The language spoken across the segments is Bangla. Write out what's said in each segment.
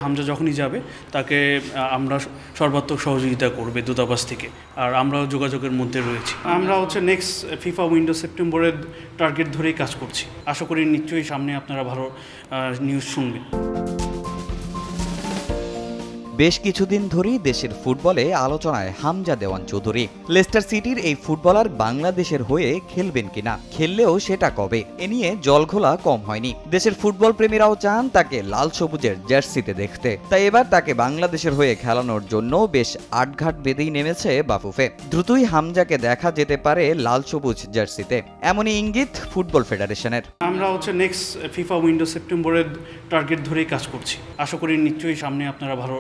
হামজা যখনই যাবে তাকে আমরা সর্বাত্মক সহযোগিতা করবে দূতাবাস থেকে, আর আমরাও যোগাযোগের মধ্যে রয়েছি। আমরা নেক্সট ফিফা উইন্ডো সেপ্টেম্বরের টার্গেট ধরেই কাজ করছি। আশা করি নিশ্চয়ই সামনে আপনারা ভালো নিউজ শুনবেন। বেশ কিছুদিন ধরেই দেশের ফুটবলে আলোচনায় হামজা দেওয়ান চৌধুরী। লেস্টার সিটির এই ফুটবলার বাংলাদেশের হয়ে খেলবেন কিনা, খেললেও সেটা কবে, এ নিয়ে জলঘোলা কম হয়নি। দেশের ফুটবল প্রেমীরাও চান তাকে লাল সবুজের জার্সিতে দেখতে, তাই এবার তাকে বাংলাদেশের হয়ে খেলানোর জন্য বেশ আটঘাট বেঁধেই নেমেছে বাফুফে। দ্রুতই হামজাকে দেখা যেতে পারে লাল সবুজ জার্সিতে, এমনই ইঙ্গিত ফুটবল ফেডারেশনের। আমরা নেক্সট ফিফা উইন্ডো সেপ্টেম্বরের টার্গেট ধরেই কাজ করছি। আশা করি নিশ্চয়ই সামনে আপনারা ভালো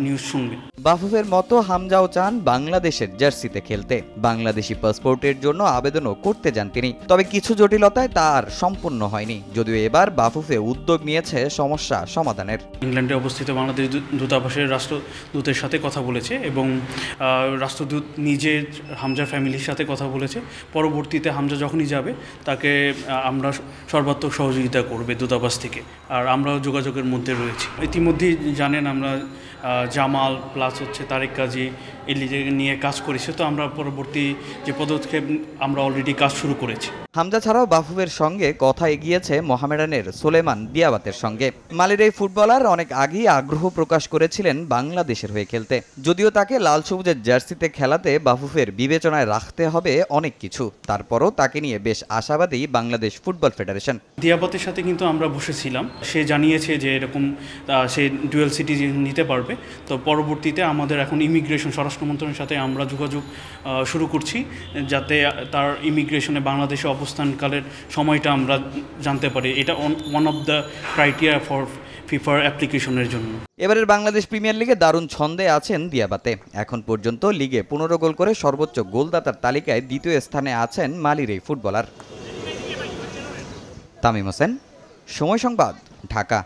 নিউজ শুনবেন। বাফুফের মতো হামজাও চান বাংলাদেশের জার্সিতে খেলতে। বাংলাদেশি পাসপোর্টের জন্য আবেদনও করতে যান তিনি, তবে কিছু জটিলতায় তা আর সম্পূর্ণ হয়নি। যদিও এবার বাফুফে উদ্যোগ নিয়েছে সমস্যা সমাধানের। ইংল্যান্ডে অবস্থিত বাংলাদেশ দূতাবাসের রাষ্ট্রদূতের সাথে কথা বলেছে এবং রাষ্ট্রদূত নিজে হামজা ফ্যামিলির সাথে কথা বলেছে। পরবর্তীতে হামজা যখনই যাবে তাকে আমরা সর্বাত্মক সহযোগিতা করবে দূতাবাস থেকে, আর আমরাও যোগাযোগের মধ্যে রয়েছি। ইতিমধ্যেই জানেন আমরা জামাল প্লাস তারেক কাজী নিয়ে কাজ করেছে, তো আমরা পরবর্তী যে পদক্ষেপ আমরা অলরেডি কাজ শুরু করেছি। হামজা ছাড়াও বাফুফের সঙ্গে কথা এগিয়েছে মোহামেডানের সোলেমান দিয়াবাতের সঙ্গে। মালির এই ফুটবলার অনেক আগেই আগ্রহ প্রকাশ করেছিলেন বাংলাদেশের হয়ে খেলতে। যদিও তাকে লাল সবুজের জার্সিতে খেলাতে বাফুফের বিবেচনায় রাখতে হবে অনেক কিছু, তারপরও তাকে নিয়ে বেশ আশাবাদী বাংলাদেশ ফুটবল ফেডারেশন। দিয়াবাতের সাথে কিন্তু আমরা বসেছিলাম, সে জানিয়েছে যে এরকম সে ডুয়েল সিটিজেন নিতে পারবে। তো পরবর্তীতে আমাদের এখন ইমিগ্রেশন স্বরাষ্ট্র মন্ত্রণালয়ের সাথে আমরা যোগাযোগ শুরু করছি, যাতে তার ইমিগ্রেশনে বাংলাদেশে অবস্থানকালের সময়টা আমরা জানতে পারি। এটা one of the criteria for ফিফার অ্যাপ্লিকেশনের জন্য। এবারের বাংলাদেশ প্রিমিয়ার লিগে দারুণ ছন্দে আছেন দিয়াবাতে। এখন পর্যন্ত লিগে 15 গোল করে সর্বোচ্চ গোলদাতার তালিকায় দ্বিতীয় স্থানে আছেন মালির এই ফুটবলার। তামিম হোসেন, সময় সংবাদ, ঢাকা।